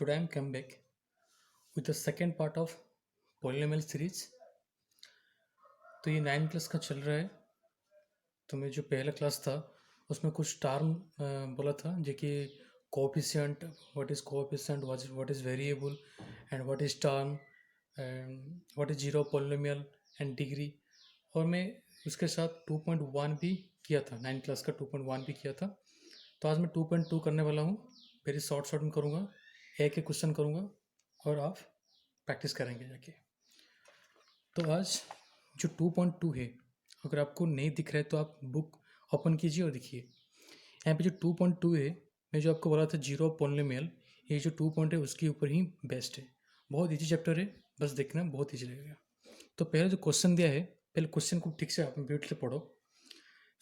today I'm come back with the second part of polynomial series। तो ये 9 class का चल रहा है। तो मैं जो पहला क्लास था उसमें कुछ टर्म बोला था जो कि coefficient, what is coefficient, what is variable and what is term and what is zero polynomial and degree. और मैं उसके साथ 2.1 भी किया था, 9 क्लास का 2.1 भी किया था। तो आज मैं 2.2 करने वाला हूँ। वेरी शॉर्ट में करूँगा, एक क्वेश्चन करूँगा और आप प्रैक्टिस करेंगे जाके। तो आज जो 2.2 है, अगर आपको नहीं दिख रहा है तो आप बुक ओपन कीजिए और देखिए। यहाँ पे जो 2.2 है, मैं जो आपको बोला था जीरो पोलिनोमियल, ये जो 2 पॉइंट है उसके ऊपर ही बेस्ट है। बहुत ईजी चैप्टर है, बस देखना बहुत ईजी लगेगा। तो पहले जो क्वेश्चन दिया है, पहले क्वेश्चन को ठीक से आप म्यूट से पढ़ो।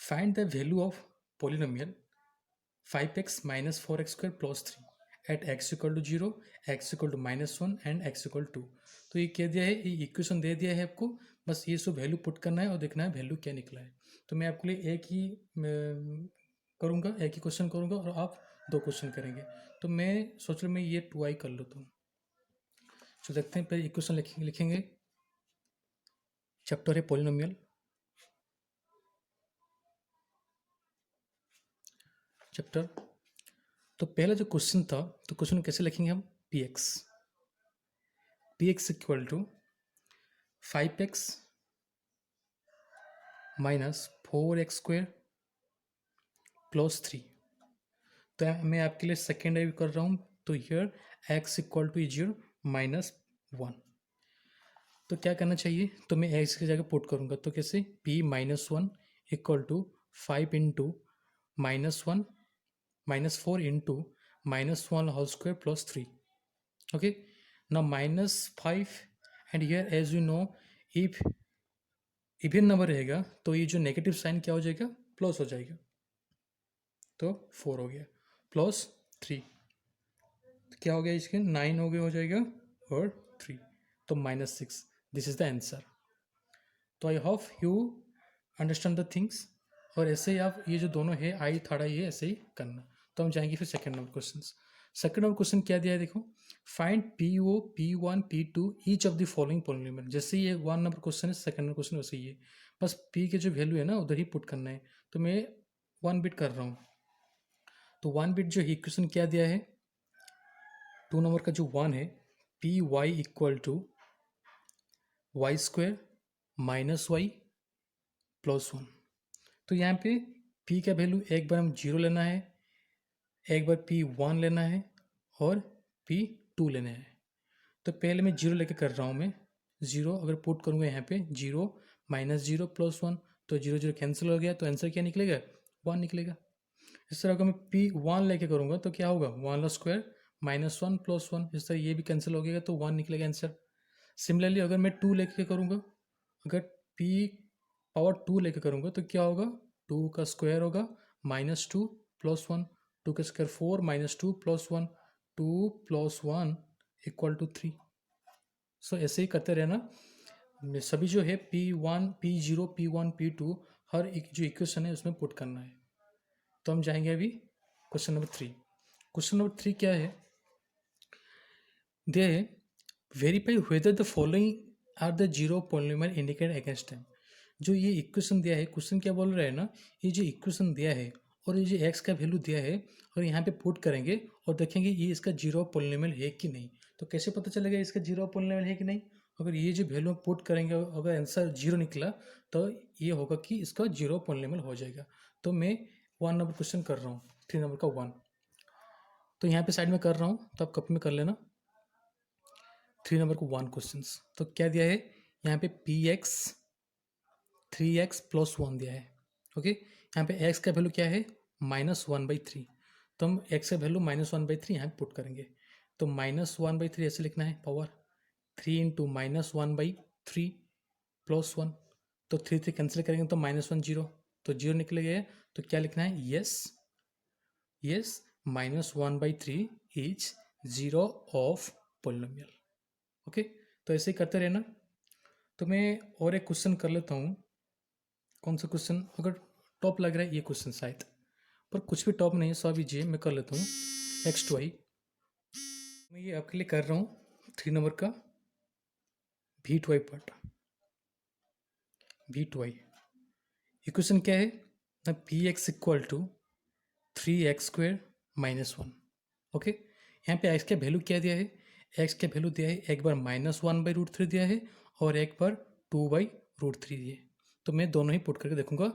Find the value of polynomial 5x minus 4x square plus 3 at x equal to 0, x equal to -1 and x equal to 2। तो ये क्या दिया है, ये इक्वेशन दे दिया है आपको, बस ये सब वैल्यू पुट करना है और देखना है वैल्यू क्या निकला है। तो मैं आपके लिए एक ही करूँगा, एक ही क्वेश्चन करूँगा और आप 2 क्वेश्चन करेंगे। तो मैं सोच रहा हूँ मैं ये 2i कर लेता हूँ। तो देखते हैं, पहले इक्वेशन लिखेंगे। चैप्टर है पोलिनोमियल चैप्टर। तो पहला जो क्वेश्चन था, तो क्वेश्चन कैसे लिखेंगे हम, px equal to 5x minus 4x square plus 3। तो मैं आपके लिए सेकेंड आई कर रहा हूँ। तो here x equal to 0 minus 1। तो क्या करना चाहिए, तो मैं x की जगह पुट करूँगा। तो कैसे, p minus 1 equal to 5 into -1 -4 into -1 whole square plus 3। Okay, now -5 and here as you know if even number रहेगा तो ये जो नेगेटिव साइन क्या हो जाएगा, प्लस हो जाएगा। तो 4 हो गया प्लस 3, तो क्या हो गया, इसके 9 हो गया, हो जाएगा और 3 तो -6। This is the answer. तो I hope you understand the things. और ऐसे ही आप ये जो दोनों है आई थर्ड आई है ऐसे ही करना। तो हम जाएंगे फिर second number question. Second number question क्या दिया है, देखो। Find PO P1 P2 each of the following polynomial. जैसे ये 1 नंबर क्वेश्चन है, सेकंड नंबर क्वेश्चन वैसे ही है, बस P के जो वैल्यू है ना उधर ही पुट करना है। तो मैं 1 बिट कर रहा हूँ। तो 1 बिट जो इक्वेशन क्या दिया है, 2 नंबर का जो 1 है, PY equal to Y square minus Y plus 1। तो यहाँ पे P का वैल्यू एक बार हम 0 लेना है, एक बार P1 लेना है और P2 लेना है। तो पहले मैं 0 लेके कर रहा हूँ। मैं 0 अगर पुट करूँगा यहाँ पे, 0 -0 प्लस 1, तो 0 0 कैंसिल हो गया, तो आंसर क्या निकलेगा, 1 निकलेगा। इस तरह अगर मैं P1 लेके करूँगा तो क्या होगा, 1 स्क्वायर -1 प्लस 1, इस तरह ये भी कैंसिल हो गया तो 1 निकलेगा आंसर। सिमिलरली अगर मैं 2 लेके करूँगा, अगर P पावर 2 लेके करूँगा तो क्या होगा, 2 का स्क्वायर होगा -2 प्लस 1, 2 का square 4 -2 plus 1, 2 plus 1 equal to 3। So ऐसे ही करते रहना। सभी जो है P1 P0 P1 P2 हर एक जो इक्वेशन है उसमें पुट करना है। तो हम जाएंगे अभी क्वेश्चन नंबर 3। क्वेश्चन नंबर 3 क्या है, they verify whether the following are the zero polynomial indicated against time. जो ये इक्वेशन दिया है, क्वेश्चन क्या बोल रहा है ना, ये जो इक्वेशन दिया है और ये जो x का वैल्यू दिया है और यहाँ पे पुट करेंगे और देखेंगे ये इसका जीरो पोलिनोमियल है कि नहीं। तो कैसे पता चलेगा इसका जीरो पोलिनोमियल है कि नहीं, अगर ये जो वैल्यू पुट करेंगे अगर आंसर 0 निकला तो ये होगा कि इसका जीरो पोलिनोमियल हो जाएगा। तो मैं 1 नंबर क्वेश्चन कर रहा हूँ, 3 नंबर का 1। तो यहाँ पे साइड में कर रहा हूँ, तो आप कॉपी में कर लेना। 3 नंबर को 1 क्वेश्चन। तो क्या दिया है यहाँ पे, px 3x प्लस 1 दिया है। ओके, यहाँ पे x का वैल्यू क्या है, -1/3। तो हम x का वैल्यू -1/3 यहाँ पे पुट करेंगे। तो -1/3 ऐसे लिखना है, पावर 3 इंटू -1/3 प्लस 1। तो 3 3 कैंसिल करेंगे तो -1 0, तो 0 निकलेगा। तो क्या लिखना है, yes -1/3 is zero of polynomial. Okay, तो ऐसे ही करते रहना। तो मैं और एक क्वेश्चन कर लेता हूँ। कौन सा क्वेश्चन, अगर टॉप लग रहा है ये क्वेश्चन शायद, पर कुछ भी टॉप नहीं है, सब इजी है, मैं कर लेता हूँ। x2i मैं ये आपके लिए कर रहा हूँ 3 नंबर का V two I part. V two I equation क्या है ना, P X equal to 3x² -1। Okay, यहाँ पे एक्स का वैल्यू क्या दिया है, एक्स का वैल्यू दिया है एक बार -1/√3 दिया है और एक बार 2/√3 दिया है। तो मैं दोनों ही पुट करके देखूंगा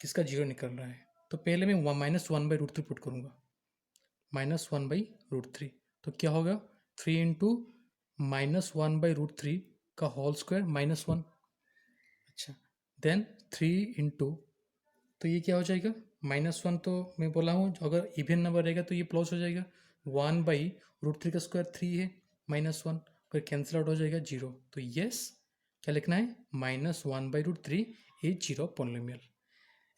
किसका जीरो निकल रहा है। तो पहले मैं -1/√3 पुट करूंगा, -1/√3। तो क्या होगा, 3 इंटू -1/√3 का होल स्क्वायर -1। अच्छा, देन 3 इंटू, तो ये क्या हो जाएगा, -1। तो मैं बोला हूँ अगर इवन नंबर रहेगा तो ये प्लस हो जाएगा, 1/√3 का स्क्वायर 3 है, -1 अगर कैंसिल आउट हो जाएगा 0। तो यस, क्या लिखना है, -1/√3 इज जीरो पॉलिनोमियल।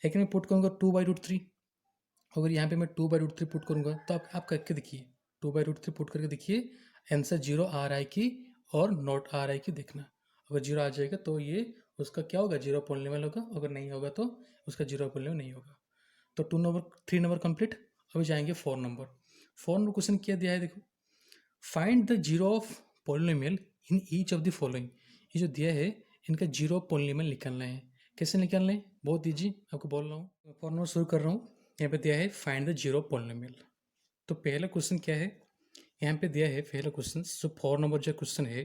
लेकिन मैं पुट करूँगा 2/√3। अगर यहाँ पे मैं 2/√3 पुट करूँगा तो आप करके देखिए, 2/√3 पुट करके देखिए आंसर 0 आ रहा है कि और नॉट आ रहा है कि देखना। अगर 0 आ जाएगा तो ये उसका क्या होगा, जीरो पॉलिनोमियल होगा। अगर नहीं होगा तो उसका जीरो पॉलिनोमियल नहीं होगा। तो 3 नंबर कंप्लीट। अभी जाएंगे 4 नंबर। 4 नंबर क्वेश्चन क्या दिया है, देखो, find the zero of polynomial in each of the following. ये जो दिया है इनका जीरो पॉलिनोमियल निकालना है। कैसे निकालना है, बहुत ईजी, आपको बोल रहा हूँ। 4 नंबर शुरू कर रहा हूँ। यहाँ पे दिया है फाइंड द जीरो पॉलिनोमियल। तो पहला क्वेश्चन क्या है, यहाँ पे दिया है पहला क्वेश्चन, जो 4 नंबर जो क्वेश्चन है,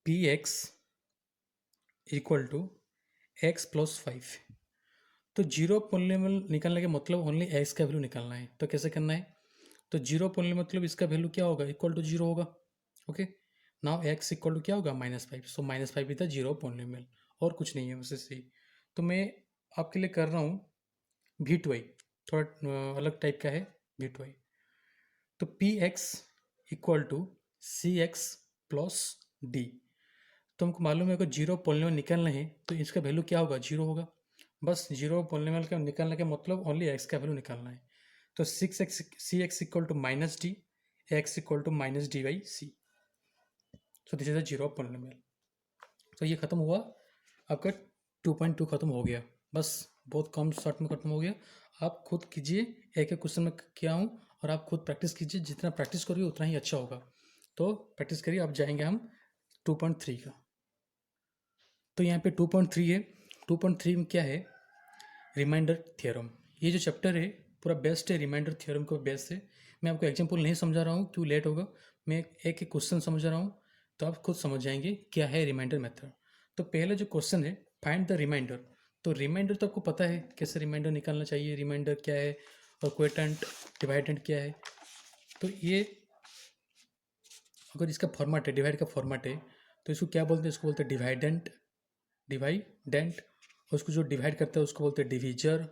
P X equal to X plus 5। तो जीरो पॉलिनोमियल निकालने का मतलब ओनली एक्स का वैल्यू निकालना है। तो कैसे करना है, तो जीरो पॉलिनोमियल मतलब इसका वैल्यू क्या होगा, इक्वल टू 0 होगा। Okay, now X equal to क्या होगा, -5। So -5 is the zero polynomial, और कुछ नहीं है उससे सही। तो मैं आपके लिए कर रहा हूँ वी टू आई, थोड़ा अलग टाइप का है वी टू आई। तो P X equal to C X plus D. तो हमको मालूम है अगर जीरो पॉलिनोमियल निकालना है तो इसका वैल्यू क्या होगा, 0 होगा। बस जीरो पॉलिनोमियल का निकालने का मतलब ओनली एक्स का वैल्यू निकालना है। तो 6x C X equal to -d, X equal to -d/c। So this is the zero polynomial. तो ये खत्म हुआ आपका 2.2 खत्म हो गया। बस बहुत कम शॉर्ट में खत्म हो गया। आप खुद कीजिए, एक एक क्वेश्चन में क्या हूँ, और आप खुद प्रैक्टिस कीजिए। जितना प्रैक्टिस करिए उतना ही अच्छा होगा। तो प्रैक्टिस करिए। अब जाएंगे हम 2.3 का। तो यहाँ पे 2.3 है। 2.3 में क्या है, रिमाइंडर थ्योरम। ये जो चैप्टर है पूरा बेस्ट है, रिमाइंडर थ्योरम को बेस्ट है। मैं आपको एग्जाम्पल नहीं समझा रहा हूँ, क्यों लेट होगा। मैं एक एक क्वेश्चन समझ रहा हूँ, तो आप खुद समझ जाएंगे क्या है रिमाइंडर मेथड। तो पहले जो क्वेश्चन है, फाइंड द रिमाइंडर। तो रिमाइंडर तो आपको पता है कैसे रिमाइंडर निकालना चाहिए, रिमाइंडर क्या है और क्वोटेंट डिवाइडेंट क्या है। तो ये अगर इसका फॉर्मेट है, डिवाइड का फॉर्मेट है, तो इसको क्या बोलते हैं, इसको बोलते हैं डिवाइडेंट, डिवाइडेंट। और उसको जो डिवाइड करता है उसको बोलते हैं डिवीजर।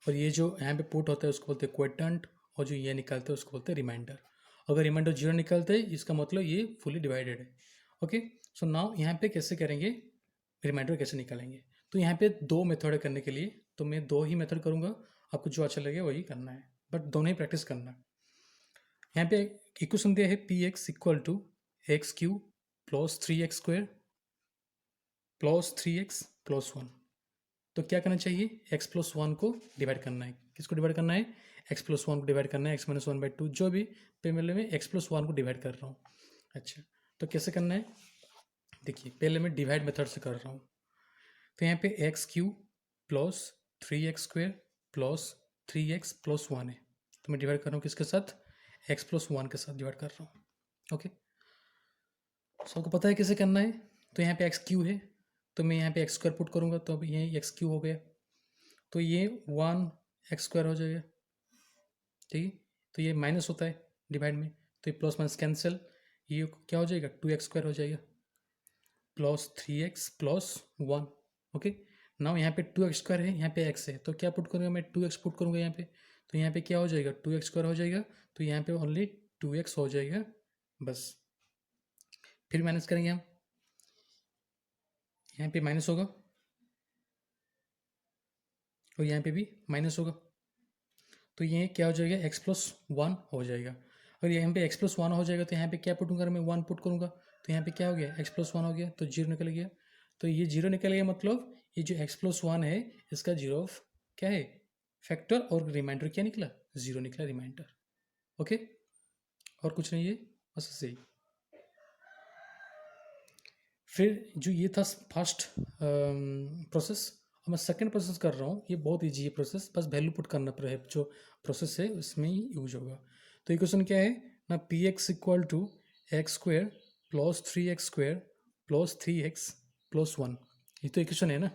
और ये जो यहाँ पे पुट होता है उसको बोलते हैं क्वोटेंट। और जो ये निकालते हैं उसको बोलते हैं रिमाइंडर। अगर रिमाइंडर 0 निकलते हैं इसका मतलब ये फुली डिवाइडेड है। ओके, सो नाउ यहाँ पे कैसे करेंगे, रिमाइंडर कैसे निकालेंगे। तो यहाँ पे 2 मेथड है करने के लिए, तो मैं 2 ही मेथड करूँगा। आपको जो अच्छा लगे वही करना है, बट दोनों ही प्रैक्टिस करना है। यहाँ पे इक्वेशन दिया है P X equal to x³ plus 3x² plus 3x plus 1। तो क्या करना चाहिए, x प्लस 1 को डिवाइड करना है। किसको डिवाइड करना है, x प्लस 1 को डिवाइड करना है, x-1/2 जो भी पहले में x प्लस 1 को डिवाइड कर रहा हूँ। अच्छा, तो कैसे करना है, देखिए पहले मैं डिवाइड मेथड से कर रहा हूँ। तो यहाँ पे x³ plus 3x² plus 3x plus 1 है। तो मैं डिवाइड कर रहा हूँ किसके साथ, x प्लस 1 के साथ डिवाइड कर रहा हूँ। ओके, सबको पता है कैसे करना है। तो यहाँ पे x³ है, तो मैं यहाँ पे x² पुट करूँगा, तो अब ये x³ हो गया। तो ये 1x² हो जाएगा, ठीक है। तो ये माइनस होता है डिवाइड में, तो ये प्लस माइनस कैंसिल, ये क्या हो जाएगा, 2x² हो जाएगा plus 3x plus 1। Okay, now यहाँ पे 2x² है, यहाँ पे x है, तो क्या पुट करूँगा मैं, 2x पुट करूँगा यहाँ पे। तो यहाँ पे क्या हो जाएगा, 2x² हो जाएगा। तो यहाँ पे ओनली 2x हो जाएगा बस। फिर माइनस करेंगे हम, यहाँ पे माइनस होगा और यहाँ पे भी माइनस होगा। तो ये क्या हो जाएगा, x प्लस 1 हो जाएगा। और यहाँ पे x प्लस 1 हो जाएगा तो यहाँ पे क्या पुटूंगा मैं, 1 पुट करूँगा। तो यहाँ पे क्या हो गया, x प्लस 1 हो गया, तो 0 निकल गया। तो ये 0 निकल गया, मतलब ये जो x प्लस 1 है इसका जीरो ऑफ क्या है, फैक्टर। और रिमाइंडर क्या निकला, 0 निकला रिमाइंडर। ओके, और कुछ नहीं है, बस ऐसे ही। फिर जो ये था फर्स्ट प्रोसेस, अब मैं सेकंड प्रोसेस कर रहा हूँ। ये बहुत ईजी है प्रोसेस, बस वैल्यू पुट करना पड़ेगा, जो प्रोसेस है उसमें ही यूज होगा। तो इक्वेशन क्या है ना, P X equal to X square plus 3x square plus 3x plus 1, ये तो इक्वेशन है ना।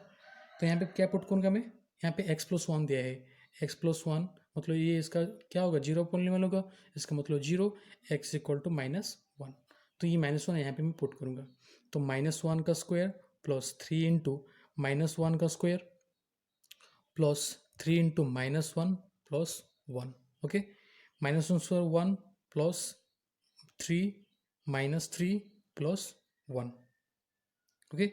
तो यहाँ पे क्या पुट करूँगा मैं, यहाँ पे x प्लस 1 दिया है, x प्लस 1 मतलब ये इसका क्या होगा, 0 पॉलिनोमियल होगा, इसका मतलब 0, x इक्वल टू -1। तो ये -1 यहाँ पे मैं पुट करूँगा। तो -1 का स्क्वायर प्लस 3 इंटू -1 का square plus 3 into -1 plus 1, okay. -1 square 1 plus 3 -3 plus 1, okay.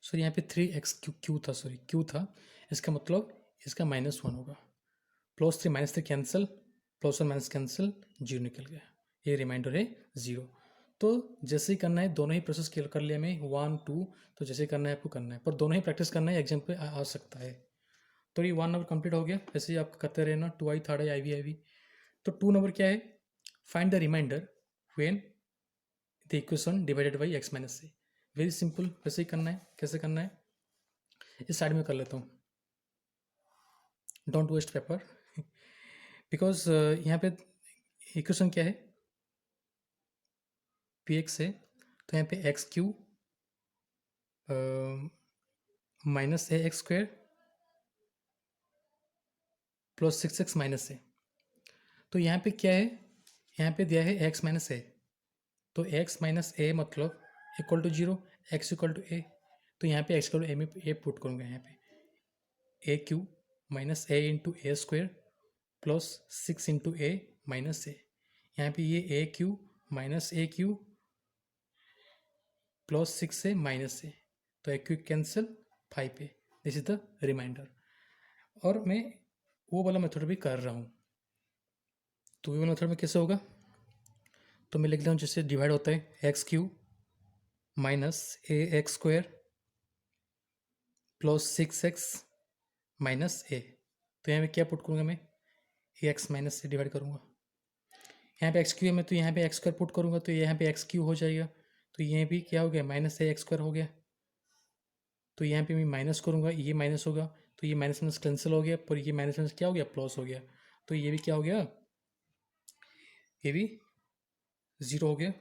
Sorry यहाँ पे 3x क्यू था, सॉरी क्यू था, इसका मतलब इसका -1 होगा। Plus 3 -3 cancel, plus 1 minus cancel, 0 निकल गया, ये रिमाइंडर है 0। तो जैसे ही करना है, दोनों ही प्रोसेस कर लिया मैं 1 2, तो जैसे ही करना है आपको करना है, पर दोनों ही प्रैक्टिस करना है, एग्जाम पे आ सकता है। तो ये 1 नंबर कंप्लीट हो गया, ऐसे ही आप करते रहना, 2i 3i IV। तो 2 नंबर क्या है, find the remainder when the equation divided by x minus A. Very simple, वैसे ही करना है। कैसे करना है, इस साइड में कर लेता हूँ, डोंट वेस्ट पेपर, बिकॉज यहाँ पे इक्वेशन क्या है, पी एक्स है, तो यहाँ पे एक्स क्यू माइनस ए x square plus 6x minus ए। तो यहाँ पे क्या है, यहाँ पे दिया है x माइनस ए, तो x माइनस ए मतलब equal to 0, x equal to a. तो यहाँ पे x इक्वल टू ए में ए पुट करूँगा, यहाँ पे A Q minus A into A square plus 6 into A minus A. यहाँ पे ये A Q minus A Q plus 6 A minus ए, तो A Q cancel 5 A, this is the remainder. और मैं वो वाला मेथड भी कर रहा हूँ, तो वो मेथड में कैसे होगा, तो मैं लिख रहा हूँ जैसे डिवाइड होता है एक्स क्यू माइनस ए X square plus 6x minus ए। तो यहाँ पे क्या पुट करूँगा मैं, ए एक्स माइनस से डिवाइड करूँगा। यहाँ पे एक्स क्यू है, मैं तो यहाँ पे एक्स स्क्वायर पुट करूँगा, तो यहाँ पे एक्स क्यू हो जाएगा। तो ये भी क्या हो गया, माइनस ए एक्स स्क्वायर हो गया। तो यहाँ पे मैं माइनस करूँगा, ये माइनस होगा, तो ये माइनस माइनस कैंसिल हो गया, पर ये माइनस माइनस क्या हो गया, प्लस हो गया। तो ये भी क्या हो गया, ये भी 0 हो गया,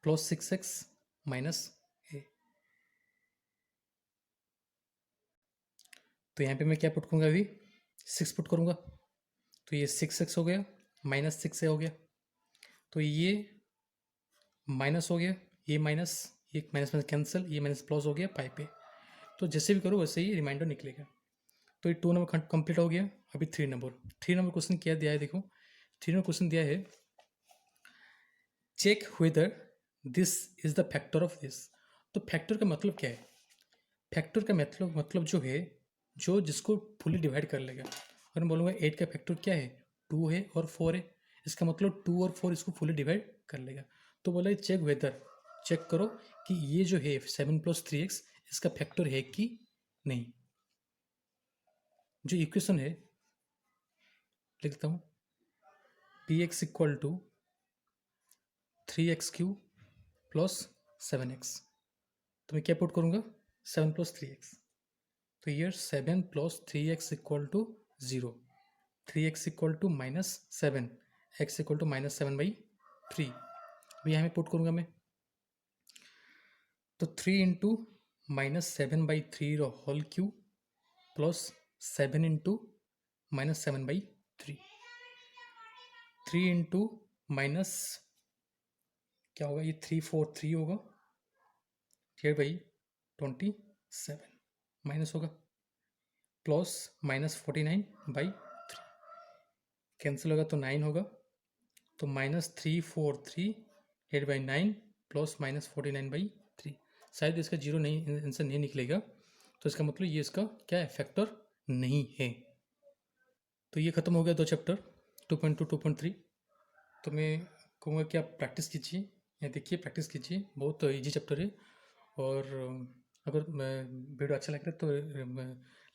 प्लस 6x माइनस ए। तो यहाँ पे मैं क्या पुट करूँगा, अभी 6 पुट करूँगा, तो ये 6x हो गया, माइनस 6a हो गया। तो ये माइनस हो गया, ये माइनस माइनस कैंसिल, ये माइनस प्लस हो गया 5 पे। तो जैसे भी करो वैसे ही रिमाइंडर निकलेगा। तो ये 2 नंबर कंप्लीट हो गया। अभी 3 नंबर क्वेश्चन क्या दिया है, देखो 3 नंबर क्वेश्चन दिया है, check whether this is the factor of this. तो फैक्टर का मतलब क्या है, फैक्टर का मतलब जो है, जो जिसको फुली डिवाइड कर लेगा। और मैं बोलूँगा 8 का फैक्टर क्या है, 2 है और 4 है, इसका मतलब 2 और 4 इसको फुली डिवाइड कर लेगा। तो बोला चेक वेदर, चेक करो कि ये जो है 7 + 3x इसका फैक्टर है कि नहीं। जो इक्वेशन है लिखता हूँ, P X equal to 3x³ plus 7x। तो मैं क्या पुट करूँगा, 7 + 3x। तो ये 7 + 3x equal to 0, 3x equal to -7, x equal to -7/3। अभी यहाँ में पुट करूँगा मैं, तो 3 into -7/3 whole cube plus 7 into -7/3, 3 into minus क्या होगा, ये 3 4 3 होगा, 3/27 माइनस होगा, प्लस -49/3 कैंसिल होगा तो 9 होगा, तो -343/9 प्लस -49/3। शायद इसका 0 नहीं, आंसर नहीं निकलेगा, तो इसका मतलब ये इसका क्या है, फैक्टर नहीं है। तो ये खत्म हो गया 2 चैप्टर 2.2 2.3। तो मैं कहूँगा कि आप प्रैक्टिस कीजिए, या देखिए प्रैक्टिस कीजिए, बहुत ईजी चैप्टर है। और अगर वीडियो अच्छा लग रहा है तो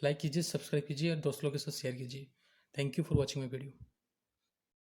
लाइक कीजिए, सब्सक्राइब कीजिए और दोस्तों के साथ शेयर कीजिए। Thank you for watching my video.